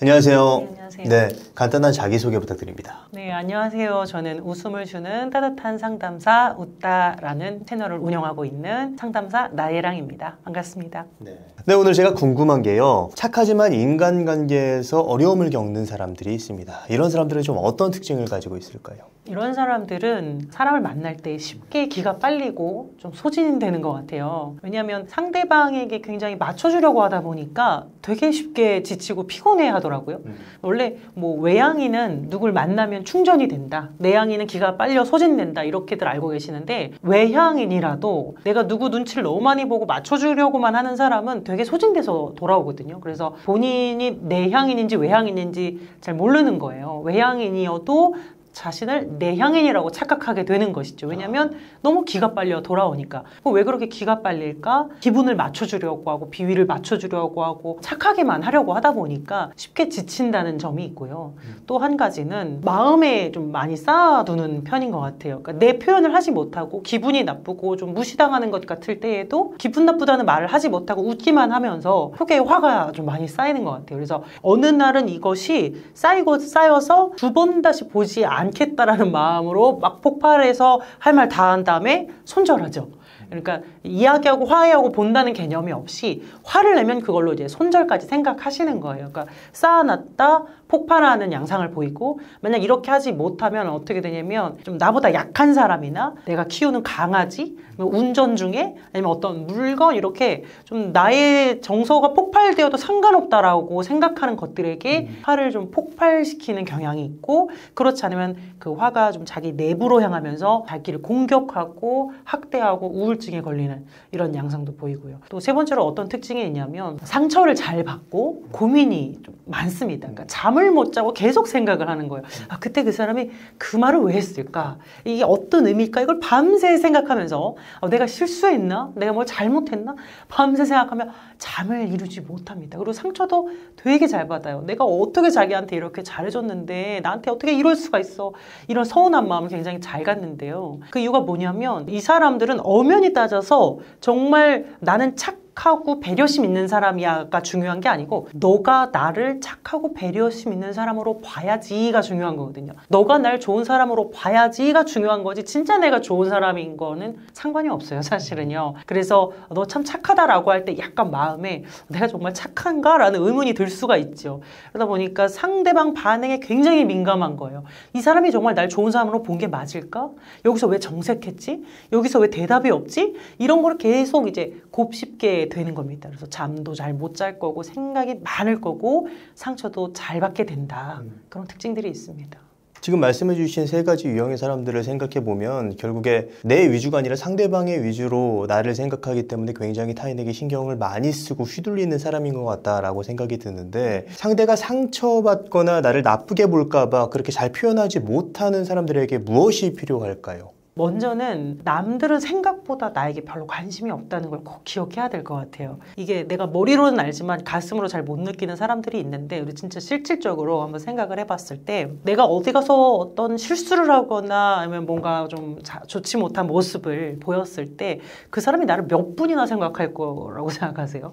안녕하세요. 네, 안녕하세요. 네, 간단한 자기소개 부탁드립니다. 네, 안녕하세요. 저는 웃음을 주는 따뜻한 상담사 웃다라는 채널을 운영하고 있는 상담사 나예랑입니다. 반갑습니다. 네, 오늘 제가 궁금한 게요. 착하지만 인간관계에서 어려움을 겪는 사람들이 있습니다. 이런 사람들은 좀 어떤 특징을 가지고 있을까요? 이런 사람들은 사람을 만날 때 쉽게 기가 빨리고 좀 소진되는 것 같아요. 왜냐하면 상대방에게 굉장히 맞춰주려고 하다 보니까 되게 쉽게 지치고 피곤해 하더라고요. 원래 뭐 외향인은 누굴 만나면 충전이 된다. 내향인은 기가 빨려 소진된다. 이렇게들 알고 계시는데 외향인이라도 내가 누구 눈치를 너무 많이 보고 맞춰주려고만 하는 사람은 되게 소진돼서 돌아오거든요. 그래서 본인이 내향인인지 외향인인지 잘 모르는 거예요. 외향인이어도 자신을 내향인이라고 착각하게 되는 것이죠. 왜냐하면 너무 기가 빨려 돌아오니까. 왜 그렇게 기가 빨릴까? 기분을 맞춰주려고 하고 비위를 맞춰주려고 하고 착하게만 하려고 하다 보니까 쉽게 지친다는 점이 있고요. 또 한 가지는 마음에 좀 많이 쌓아두는 편인 것 같아요. 그러니까 내 표현을 하지 못하고 기분이 나쁘고 좀 무시당하는 것 같을 때에도 기분 나쁘다는 말을 하지 못하고 웃기만 하면서 속에 화가 좀 많이 쌓이는 것 같아요. 그래서 어느 날은 이것이 쌓이고 쌓여서 두 번 다시 보지 않겠다라는 마음으로 막 폭발해서 할 말 다 한 다음에 손절하죠. 그러니까 이야기하고 화해하고 본다는 개념이 없이 화를 내면 그걸로 이제 손절까지 생각하시는 거예요. 그러니까 쌓아놨다 폭발하는 양상을 보이고, 만약 이렇게 하지 못하면 어떻게 되냐면 좀 나보다 약한 사람이나 내가 키우는 강아지, 운전 중에 아니면 어떤 물건, 이렇게 좀 나의 정서가 폭발되어도 상관없다라고 생각하는 것들에게 화를 좀 폭발시키는 경향이 있고, 그렇지 않으면 그 화가 좀 자기 내부로 향하면서 자기를 공격하고 학대하고 우울증에 걸리는 이런 양상도 보이고요. 또 세 번째로 어떤 특징이 있냐면 상처를 잘 받고 고민이 좀 많습니다. 그러니까 잠을 못 자고 계속 생각을 하는 거예요. 아, 그때 그 사람이 그 말을 왜 했을까? 이게 어떤 의미일까? 이걸 밤새 생각하면서 내가 실수했나? 내가 뭘 잘못했나? 밤새 생각하면 잠을 이루지 못합니다. 그리고 상처도 되게 잘 받아요. 내가 어떻게 자기한테 이렇게 잘해줬는데 나한테 어떻게 이럴 수가 있어? 이런 서운한 마음을 굉장히 잘 갖는데요. 그 이유가 뭐냐면 이 사람들은 엄연히 따져서 정말 나는 착하고 배려심 있는 사람이야가 중요한 게 아니고, 너가 나를 착하고 배려심 있는 사람으로 봐야지가 중요한 거거든요. 너가 날 좋은 사람으로 봐야지가 중요한 거지, 진짜 내가 좋은 사람인 거는 상관이 없어요, 사실은요. 그래서 너 참 착하다라고 할 때 약간 마음에 내가 정말 착한가? 라는 의문이 들 수가 있죠. 그러다 보니까 상대방 반응에 굉장히 민감한 거예요. 이 사람이 정말 날 좋은 사람으로 본 게 맞을까? 여기서 왜 정색했지? 여기서 왜 대답이 없지? 이런 걸 계속 이제 곱씹게 되는 겁니다. 그래서 잠도 잘 못 잘 거고 생각이 많을 거고 상처도 잘 받게 된다. 그런 특징들이 있습니다. 지금 말씀해 주신 세 가지 유형의 사람들을 생각해 보면 결국에 내 위주가 아니라 상대방의 위주로 나를 생각하기 때문에 굉장히 타인에게 신경을 많이 쓰고 휘둘리는 사람인 것 같다라고 생각이 드는데, 상대가 상처받거나 나를 나쁘게 볼까 봐 그렇게 잘 표현하지 못하는 사람들에게 무엇이 필요할까요? 먼저는 남들은 생각보다 나에게 별로 관심이 없다는 걸 꼭 기억해야 될 것 같아요. 이게 내가 머리로는 알지만 가슴으로 잘 못 느끼는 사람들이 있는데, 우리 진짜 실질적으로 한번 생각을 해봤을 때 내가 어디 가서 어떤 실수를 하거나 아니면 뭔가 좀 좋지 못한 모습을 보였을 때 그 사람이 나를 몇 분이나 생각할 거라고 생각하세요?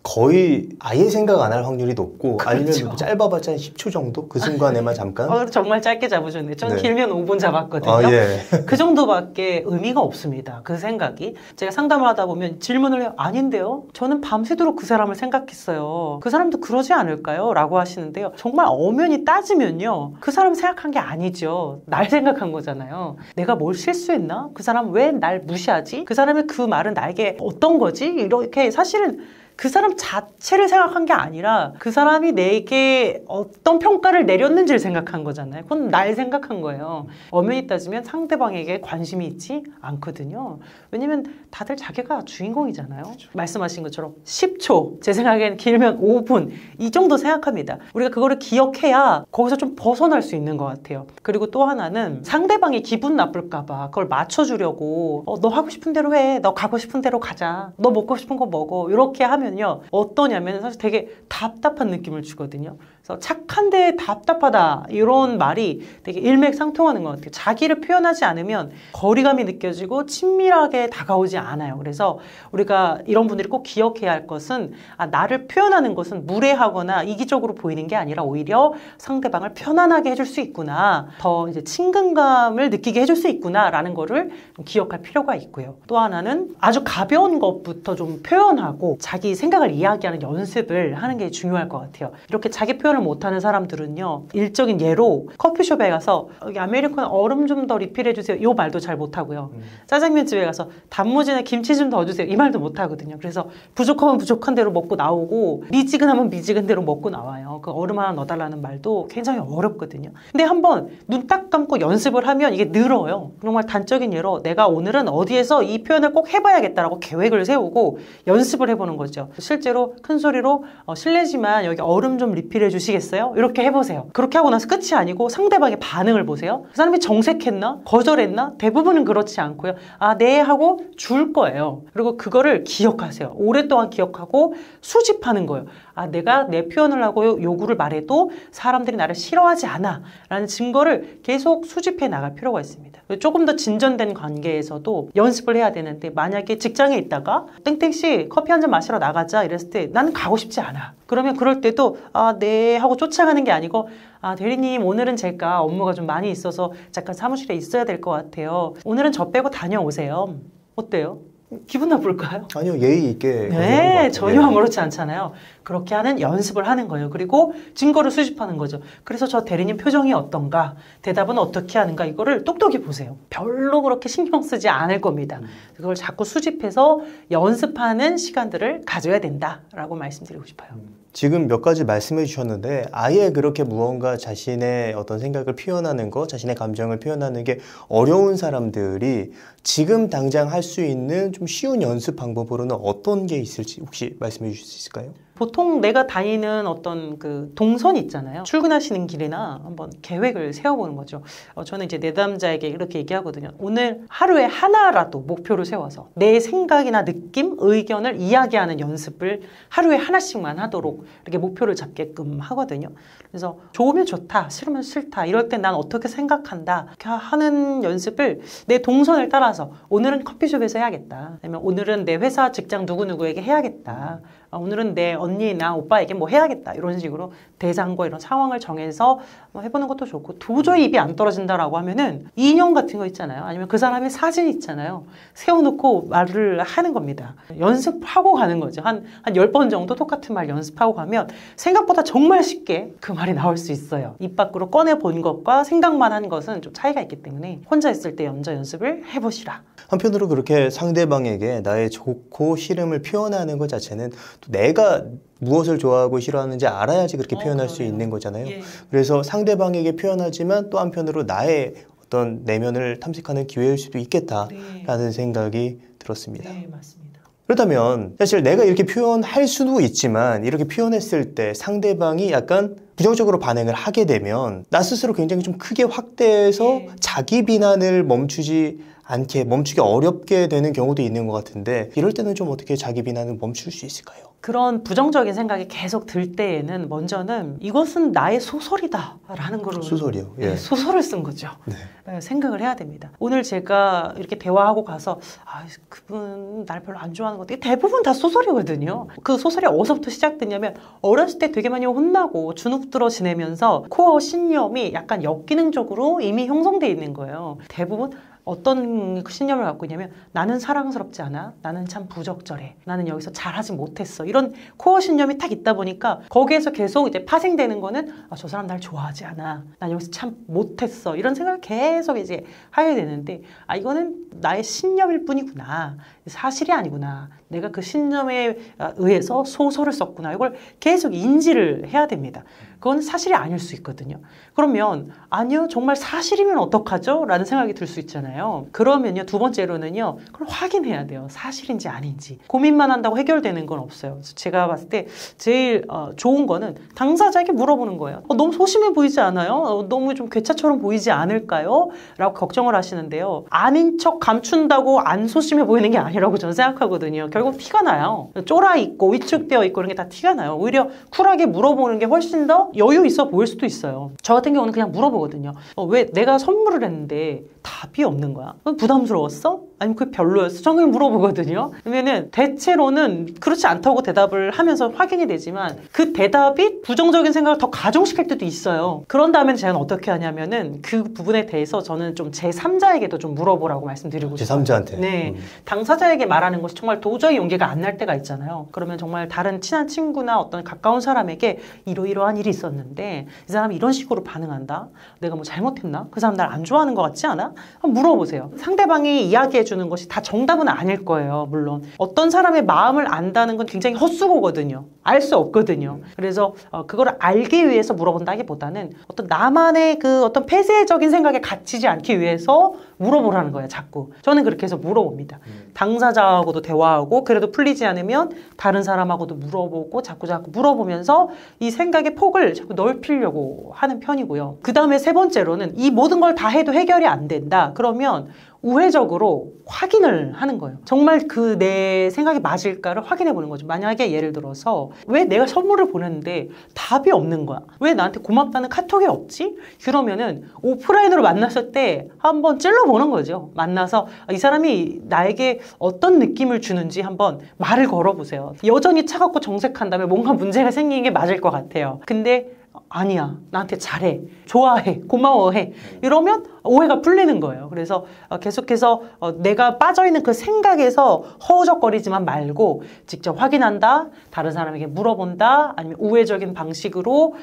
거의 아예 생각 안 할 확률이 높고, 그렇죠. 아니면 짧아봤자 한 10초 정도? 그 순간에만 잠깐? 정말 짧게 잡으셨네요. 전 네. 길면 5분 잡았거든요. 예. 그 정도밖에 의미가 없습니다. 그 생각이. 제가 상담을 하다 보면 질문을 해요. 아닌데요? 저는 밤새도록 그 사람을 생각했어요. 그 사람도 그러지 않을까요? 라고 하시는데요. 정말 엄연히 따지면요, 그 사람 생각한 게 아니죠. 날 생각한 거잖아요. 내가 뭘 실수했나? 그 사람 왜 날 무시하지? 그 사람의 그 말은 나에게 어떤 거지? 이렇게 사실은 그 사람 자체를 생각한 게 아니라 그 사람이 내게 어떤 평가를 내렸는지를 생각한 거잖아요. 그건 날 생각한 거예요. 엄연히 따지면 상대방에게 관심이 있지 않거든요. 왜냐면 다들 자기가 주인공이잖아요. 그렇죠. 말씀하신 것처럼 10초, 제 생각에는 길면 5분, 이 정도 생각합니다. 우리가 그거를 기억해야 거기서 좀 벗어날 수 있는 것 같아요. 그리고 또 하나는 상대방이 기분 나쁠까 봐 그걸 맞춰주려고 너 하고 싶은 대로 해, 너 가고 싶은 대로 가자, 너 먹고 싶은 거 먹어, 이렇게 하면 하면요. 어떠냐면 사실 되게 답답한 느낌을 주거든요. 그래서 착한데 답답하다 이런 말이 되게 일맥상통하는 것 같아요. 자기를 표현하지 않으면 거리감이 느껴지고 친밀하게 다가오지 않아요. 그래서 우리가 이런 분들이 꼭 기억해야 할 것은 나를 표현하는 것은 무례하거나 이기적으로 보이는 게 아니라 오히려 상대방을 편안하게 해줄 수 있구나. 더 이제 친근감을 느끼게 해줄 수 있구나라는 거를 기억할 필요가 있고요. 또 하나는 아주 가벼운 것부터 좀 표현하고 자기 생각을 이야기하는 연습을 하는 게 중요할 것 같아요. 이렇게 자기 표현을 못하는 사람들은요. 일적인 예로 커피숍에 가서 여기 아메리카노 얼음 좀 더 리필해주세요. 이 말도 잘 못하고요. 짜장면집에 가서 단무지나 김치 좀 더 주세요. 이 말도 못하거든요. 그래서 부족하면 부족한 대로 먹고 나오고 미지근하면 미지근 대로 먹고 나와요. 그 얼음 하나 넣어달라는 말도 굉장히 어렵거든요. 근데 한번 눈 딱 감고 연습을 하면 이게 늘어요. 정말 단적인 예로 내가 오늘은 어디에서 이 표현을 꼭 해봐야겠다라고 계획을 세우고 연습을 해보는 거죠. 실제로 큰 소리로 실례지만 여기 얼음 좀 리필해 주시겠어요? 이렇게 해보세요. 그렇게 하고 나서 끝이 아니고 상대방의 반응을 보세요. 그 사람이 정색했나? 거절했나? 대부분은 그렇지 않고요. 네 하고 줄 거예요. 그리고 그거를 기억하세요. 오랫동안 기억하고 수집하는 거예요. 내가 내 표현을 하고 요구를 말해도 사람들이 나를 싫어하지 않아 라는 증거를 계속 수집해 나갈 필요가 있습니다. 조금 더 진전된 관계에서도 연습을 해야 되는데 만약에 직장에 있다가 땡땡씨 커피 한 잔 마시러 나가자 이랬을 때 나는 가고 싶지 않아. 그러면 그럴 때도 네 하고 쫓아가는 게 아니고 대리님 오늘은 제가 업무가 좀 많이 있어서 잠깐 사무실에 있어야 될 것 같아요. 오늘은 저 빼고 다녀오세요. 어때요? 기분 나쁠까요? 아니요, 예의 있게. 네, 전혀 아무렇지 않잖아요. 그렇게 하는 연습을 하는 거예요. 그리고 증거를 수집하는 거죠. 그래서 저 대리님 표정이 어떤가? 대답은 어떻게 하는가? 이거를 똑똑히 보세요. 별로 그렇게 신경 쓰지 않을 겁니다. 그걸 자꾸 수집해서 연습하는 시간들을 가져야 된다라고 말씀드리고 싶어요. 지금 몇 가지 말씀해 주셨는데 아예 그렇게 무언가 자신의 어떤 생각을 표현하는 거, 자신의 감정을 표현하는 게 어려운 사람들이 지금 당장 할 수 있는 좀 쉬운 연습 방법으로는 어떤 게 있을지 혹시 말씀해 주실 수 있을까요? 보통 내가 다니는 어떤 그 동선 있잖아요. 출근하시는 길이나 한번 계획을 세워보는 거죠. 저는 이제 내담자에게 이렇게 얘기하거든요. 오늘 하루에 하나라도 목표를 세워서 내 생각이나 느낌, 의견을 이야기하는 연습을 하루에 하나씩만 하도록 이렇게 목표를 잡게끔 하거든요. 그래서 좋으면 좋다, 싫으면 싫다, 이럴 때 난 어떻게 생각한다 이렇게 하는 연습을 내 동선을 따라서 오늘은 커피숍에서 해야겠다. 아니면 오늘은 내 회사 직장 누구누구에게 해야겠다. 오늘은 내 언니나 오빠에게 뭐 해야겠다 이런 식으로 대상과 이런 상황을 정해서 해보는 것도 좋고 도저히 입이 안 떨어진다라고 하면은 인형 같은 거 있잖아요. 아니면 그 사람의 사진 있잖아요. 세워놓고 말을 하는 겁니다. 연습하고 가는 거죠. 한 10번 정도 똑같은 말 연습하고 가면 생각보다 정말 쉽게 그 말이 나올 수 있어요. 입 밖으로 꺼내본 것과 생각만 한 것은 좀 차이가 있기 때문에 혼자 있을 때 먼저 연습을 해보시라. 한편으로 그렇게 상대방에게 나의 좋고 싫음을 표현하는 것 자체는 또 내가 무엇을 좋아하고 싫어하는지 알아야지 그렇게 표현할 수 있는 거잖아요. 예. 그래서 상대방에게 표현하지만 또 한편으로 나의 어떤 내면을 탐색하는 기회일 수도 있겠다라는 생각이 들었습니다. 네, 맞습니다. 그렇다면 사실 내가 이렇게 표현할 수도 있지만 이렇게 표현했을 때 상대방이 약간 부정적으로 반응을 하게 되면 나 스스로 굉장히 좀 크게 확대해서 자기 비난을 멈추기 어렵게 되는 경우도 있는 것 같은데 이럴 때는 좀 어떻게 자기 비난을 멈출 수 있을까요? 그런 부정적인 생각이 계속 들 때에는 먼저는 이것은 나의 소설이다 라는 걸 소설이요? 예. 네, 소설을 쓴 거죠. 네. 생각을 해야 됩니다. 오늘 제가 이렇게 대화하고 가서 그분 날 별로 안 좋아하는 것 같아요. 대부분 다 소설이거든요. 그 소설이 어디서부터 시작됐냐면 어렸을 때 되게 많이 혼나고 주눅 들어 지내면서 코어 신념이 약간 역기능적으로 이미 형성돼 있는 거예요. 대부분 어떤 신념을 갖고 있냐면 나는 사랑스럽지 않아, 나는 참 부적절해, 나는 여기서 잘하지 못했어, 이런 코어 신념이 딱 있다 보니까 거기에서 계속 이제 파생되는 거는 저 사람 날 좋아하지 않아, 난 여기서 참 못했어, 이런 생각을 계속 이제 하게 되는데 이거는 나의 신념일 뿐이구나, 사실이 아니구나, 내가 그 신념에 의해서 소설을 썼구나, 이걸 계속 인지를 해야 됩니다. 그건 사실이 아닐 수 있거든요. 그러면 아니요, 정말 사실이면 어떡하죠? 라는 생각이 들 수 있잖아요. 그러면요, 두 번째로는요, 그걸 확인해야 돼요. 사실인지 아닌지. 고민만 한다고 해결되는 건 없어요. 제가 봤을 때 제일 좋은 거는 당사자에게 물어보는 거예요. 너무 소심해 보이지 않아요? 너무 좀 괴짜처럼 보이지 않을까요? 라고 걱정을 하시는데요. 아닌 척 감춘다고 안 소심해 보이는 게 아니라고 저는 생각하거든요. 결국 티가 나요. 쫄아 있고 위축되어 있고 이런 게 다 티가 나요. 오히려 쿨하게 물어보는 게 훨씬 더 여유 있어 보일 수도 있어요. 저 같은 경우는 그냥 물어보거든요. 왜 내가 선물을 했는데 답이 없는 거야? 부담스러웠어? 아니면 그게 별로였어? 저는 그냥 물어보거든요. 그러면은 대체로는 그렇지 않다고 대답을 하면서 확인이 되지만 그 대답이 부정적인 생각을 더 가중시킬 때도 있어요. 그런 다음에 제가 어떻게 하냐면은 그 부분에 대해서 저는 좀 제3자에게도 좀 물어보라고 말씀드리고 싶어요. 제3자한테? 네. 당사자에게 말하는 것이 정말 도저히 용기가 안 날 때가 있잖아요. 그러면 정말 다른 친한 친구나 어떤 가까운 사람에게 이러이러한 일이 있었는데 이 사람이 이런 식으로 반응한다? 내가 뭐 잘못했나? 그 사람 날 안 좋아하는 것 같지 않아? 한번 물어보세요. 상대방이 이야기해 주는 것이 다 정답은 아닐 거예요. 물론 어떤 사람의 마음을 안다는 건 굉장히 헛수고거든요. 알 수 없거든요. 그래서 그걸 알기 위해서 물어본다기보다는 어떤 나만의 그 어떤 폐쇄적인 생각에 갇히지 않기 위해서 물어보라는 거예요. 자꾸. 저는 그렇게 해서 물어봅니다. 당사자하고도 대화하고 그래도 풀리지 않으면 다른 사람하고도 물어보고 자꾸 물어보면서 이 생각의 폭을 자꾸 넓히려고 하는 편이고요. 그 다음에 세 번째로는 이 모든 걸 다 해도 해결이 안 된다. 그러면 우회적으로 확인을 하는 거예요. 정말 그 내 생각이 맞을까를 확인해 보는 거죠. 만약에 예를 들어서 왜 내가 선물을 보냈는데 답이 없는 거야? 왜 나한테 고맙다는 카톡이 없지? 그러면은 오프라인으로 만났을 때 한번 찔러보는 거죠. 만나서 이 사람이 나에게 어떤 느낌을 주는지 한번 말을 걸어보세요. 여전히 차갑고 정색한다면 뭔가 문제가 생긴 게 맞을 것 같아요. 근데 아니야, 나한테 잘해, 좋아해, 고마워해 이러면 오해가 풀리는 거예요. 그래서 계속해서 내가 빠져있는 그 생각에서 허우적거리지만 말고 직접 확인한다, 다른 사람에게 물어본다, 아니면 우회적인 방식으로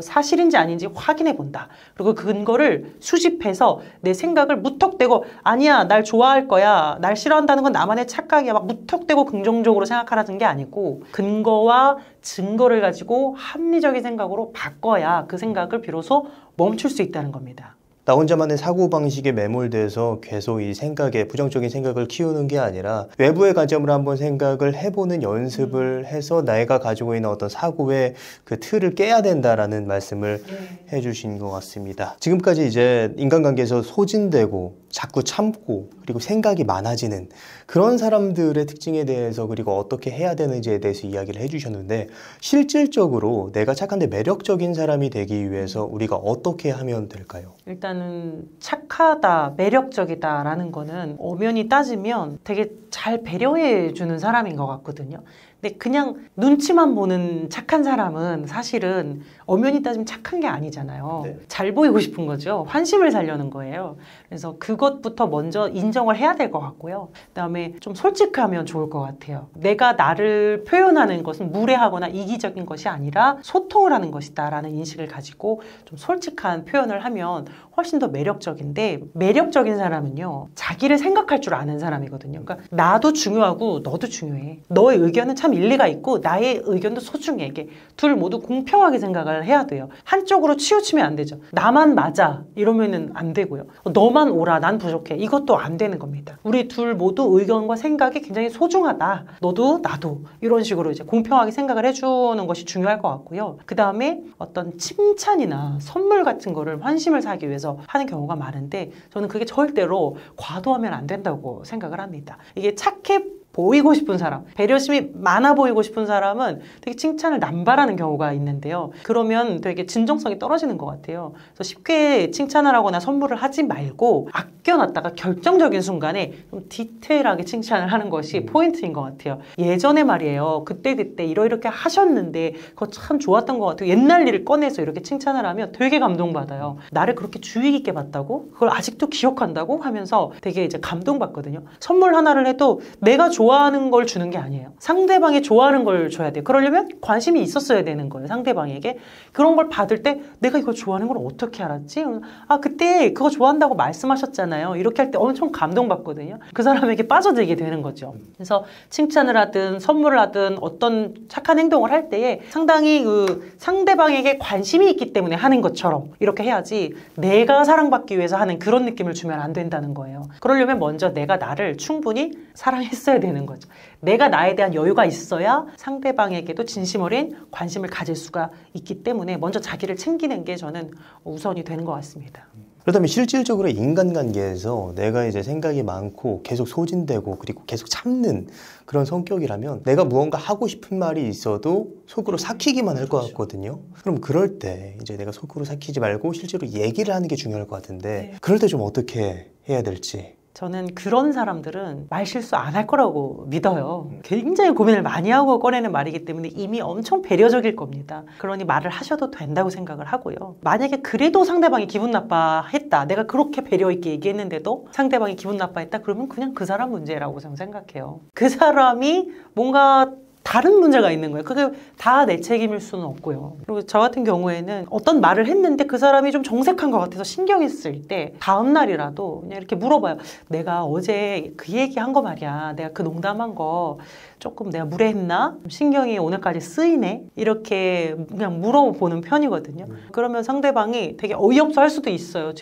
사실인지 아닌지 확인해 본다. 그리고 그 근거를 수집해서 내 생각을 무턱대고 아니야, 날 좋아할 거야, 날 싫어한다는 건 나만의 착각이야 막 무턱대고 긍정적으로 생각하라는 게 아니고 근거와 증거를 가지고 합리적인 생각으로 바꿔야 그 생각을 비로소 멈출 수 있다는 겁니다. 나 혼자만의 사고방식에 매몰돼서 계속 이 생각에 부정적인 생각을 키우는 게 아니라 외부의 관점으로 한번 생각을 해보는 연습을 해서 내가 가지고 있는 어떤 사고의 그 틀을 깨야 된다라는 말씀을 해주신 것 같습니다. 지금까지 이제 인간관계에서 소진되고 자꾸 참고 그리고 생각이 많아지는 그런 사람들의 특징에 대해서 그리고 어떻게 해야 되는지에 대해서 이야기를 해주셨는데 실질적으로 내가 착한데 매력적인 사람이 되기 위해서 우리가 어떻게 하면 될까요? 일단은 착하다, 매력적이다 라는 거는 엄연히 따지면 되게 잘 배려해 주는 사람인 것 같거든요. 근데 그냥 눈치만 보는 착한 사람은 사실은 엄연히 따지면 착한 게 아니잖아요. 네. 잘 보이고 싶은 거죠. 환심을 사려는 거예요. 그래서 그것부터 먼저 인정을 해야 될 것 같고요. 그다음에 좀 솔직하면 좋을 것 같아요. 내가 나를 표현하는 것은 무례하거나 이기적인 것이 아니라 소통을 하는 것이다 라는 인식을 가지고 좀 솔직한 표현을 하면 훨씬 더 매력적인데 매력적인 사람은요. 자기를 생각할 줄 아는 사람이거든요. 그러니까 나도 중요하고 너도 중요해. 너의 의견은 참 일리가 있고 나의 의견도 소중해. 이게 둘 모두 공평하게 생각을 해야 돼요. 한쪽으로 치우치면 안 되죠. 나만 맞아 이러면은 안 되고요. 너만 옳아 난 부족해 이것도 안 되는 겁니다. 우리 둘 모두 의견과 생각이 굉장히 소중하다. 너도 나도 이런 식으로 이제 공평하게 생각을 해주는 것이 중요할 것 같고요. 그 다음에 어떤 칭찬이나 선물 같은 거를 환심을 사기 위해서 하는 경우가 많은데 저는 그게 절대로 과도하면 안 된다고 생각을 합니다. 이게 착해 보이고 싶은 사람, 배려심이 많아 보이고 싶은 사람은 되게 칭찬을 남발하는 경우가 있는데요. 그러면 되게 진정성이 떨어지는 것 같아요. 그래서 쉽게 칭찬을 하거나 선물을 하지 말고 아껴놨다가 결정적인 순간에 좀 디테일하게 칭찬을 하는 것이 포인트인 것 같아요. 예전에 말이에요. 그때 이렇게 하셨는데 그거 참 좋았던 것 같아요. 옛날 일을 꺼내서 이렇게 칭찬을 하면 되게 감동받아요. 나를 그렇게 주의 깊게 봤다고? 그걸 아직도 기억한다고? 하면서 되게 이제 감동받거든요. 선물 하나를 해도 내가 좋아하는 걸 주는 게 아니에요. 상대방이 좋아하는 걸 줘야 돼요. 그러려면 관심이 있었어야 되는 거예요. 상대방에게. 그런 걸 받을 때 내가 이걸 좋아하는 걸 어떻게 알았지? 아 그때 그거 좋아한다고 말씀하셨잖아요. 이렇게 할 때 엄청 감동받거든요. 그 사람에게 빠져들게 되는 거죠. 그래서 칭찬을 하든 선물을 하든 어떤 착한 행동을 할 때에 상당히 그 상대방에게 관심이 있기 때문에 하는 것처럼 이렇게 해야지 내가 사랑받기 위해서 하는 그런 느낌을 주면 안 된다는 거예요. 그러려면 먼저 내가 나를 충분히 사랑했어야 되는 거죠. 내가 나에 대한 여유가 있어야 상대방에게도 진심 어린 관심을 가질 수가 있기 때문에 먼저 자기를 챙기는 게 저는 우선이 되는 것 같습니다. 그렇다면 실질적으로 인간관계에서 내가 이제 생각이 많고 계속 소진되고 그리고 계속 참는 그런 성격이라면 내가 무언가 하고 싶은 말이 있어도 속으로 삭히기만 할 것 같거든요. 그럼 그럴 때 이제 내가 속으로 삭히지 말고 실제로 얘기를 하는 게 중요할 것 같은데 그럴 때 좀 어떻게 해야 될지. 저는 그런 사람들은 말 실수 안 할 거라고 믿어요. 굉장히 고민을 많이 하고 꺼내는 말이기 때문에 이미 엄청 배려적일 겁니다. 그러니 말을 하셔도 된다고 생각을 하고요. 만약에 그래도 상대방이 기분 나빠했다. 내가 그렇게 배려 있게 얘기했는데도 상대방이 기분 나빠했다. 그러면 그냥 그 사람 문제라고 저는 생각해요. 그 사람이 뭔가 다른 문제가 있는 거예요. 그게 다 내 책임일 수는 없고요. 그리고 저 같은 경우에는 어떤 말을 했는데 그 사람이 좀 정색한 것 같아서 신경이 쓰일 때 다음 날이라도 그냥 이렇게 물어봐요. 내가 어제 그 얘기한 거 말이야. 내가 그 농담한 거 조금 내가 무례했나? 신경이 오늘까지 쓰이네? 이렇게 그냥 물어보는 편이거든요. 그러면 상대방이 되게 어이없어 할 수도 있어요.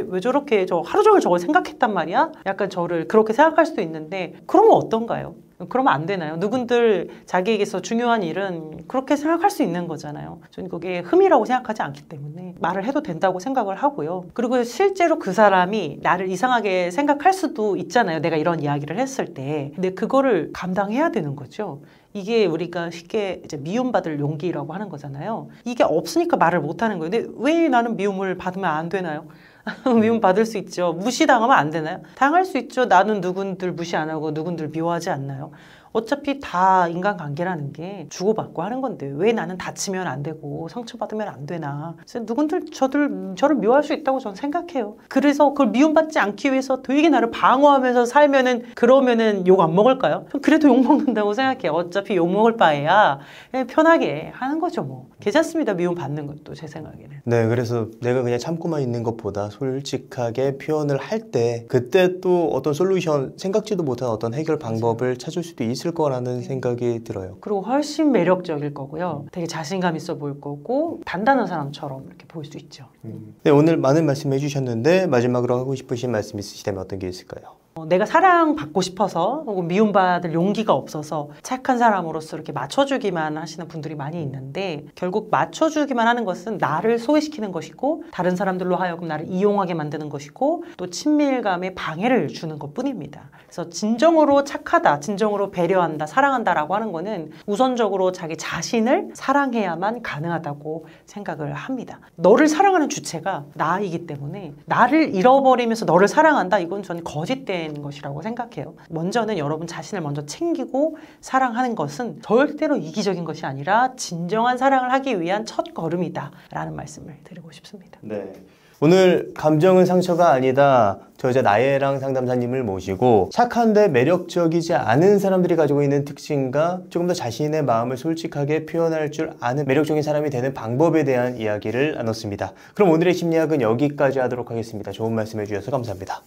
왜 저렇게 저 하루 종일 저걸 생각했단 말이야? 약간 저를 그렇게 생각할 수도 있는데 그러면 어떤가요? 그러면 안 되나요? 누군들 자기에게서 중요한 일은 그렇게 생각할 수 있는 거잖아요. 저는 그게 흠이라고 생각하지 않기 때문에 말을 해도 된다고 생각을 하고요. 그리고 실제로 그 사람이 나를 이상하게 생각할 수도 있잖아요. 내가 이런 이야기를 했을 때. 근데 그거를 감당해야 되는 거죠. 이게 우리가 쉽게 이제 미움받을 용기라고 하는 거잖아요. 이게 없으니까 말을 못 하는 거예요. 근데 왜 나는 미움을 받으면 안 되나요? 미움 받을 수 있죠. 무시당하면 안 되나요? 당할 수 있죠. 나는 누군들 무시 안 하고 누군들 미워하지 않나요? 어차피 다 인간관계라는 게 주고받고 하는 건데 왜 나는 다치면 안 되고 상처받으면 안 되나. 그래서 누군들 저를 미워할 수 있다고 저는 생각해요. 그래서 그걸 미움받지 않기 위해서 되게 나를 방어하면서 살면은 그러면은 욕 안 먹을까요? 그래도 욕 먹는다고 생각해요. 어차피 욕 먹을 바에야 그냥 편하게 하는 거죠 뭐. 괜찮습니다. 미움 받는 것도 제 생각에는. 네, 그래서 내가 그냥 참고만 있는 것보다 솔직하게 표현을 할 때 그때 또 어떤 솔루션, 생각지도 못한 어떤 해결 방법을 찾을 수도 있을 거라는 생각이 들어요. 그리고 훨씬 매력적일 거고요. 되게 자신감 있어 보일 거고 단단한 사람처럼 이렇게 보일 수 있죠. 네, 오늘 많은 말씀 해주셨는데 마지막으로 하고 싶으신 말씀 있으시다면 어떤 게 있을까요? 내가 사랑받고 싶어서 혹은 미움받을 용기가 없어서 착한 사람으로서 이렇게 맞춰주기만 하시는 분들이 많이 있는데 결국 맞춰주기만 하는 것은 나를 소외시키는 것이고 다른 사람들로 하여금 나를 이용하게 만드는 것이고 또 친밀감에 방해를 주는 것뿐입니다. 그래서 진정으로 착하다, 진정으로 배려한다, 사랑한다라고 하는 거는 우선적으로 자기 자신을 사랑해야만 가능하다고 생각을 합니다. 너를 사랑하는 주체가 나이기 때문에 나를 잃어버리면서 너를 사랑한다? 이건 저는 거짓된 것이라고 생각해요. 먼저는 여러분 자신을 먼저 챙기고 사랑하는 것은 절대로 이기적인 것이 아니라 진정한 사랑을 하기 위한 첫 걸음이다 라는 말씀을 드리고 싶습니다. 네. 오늘 감정은 상처가 아니다. 저자 나예랑 상담사님을 모시고 착한데 매력적이지 않은 사람들이 가지고 있는 특징과 조금 더 자신의 마음을 솔직하게 표현할 줄 아는 매력적인 사람이 되는 방법에 대한 이야기를 나눴습니다. 그럼 오늘의 심리학은 여기까지 하도록 하겠습니다. 좋은 말씀 해주셔서 감사합니다.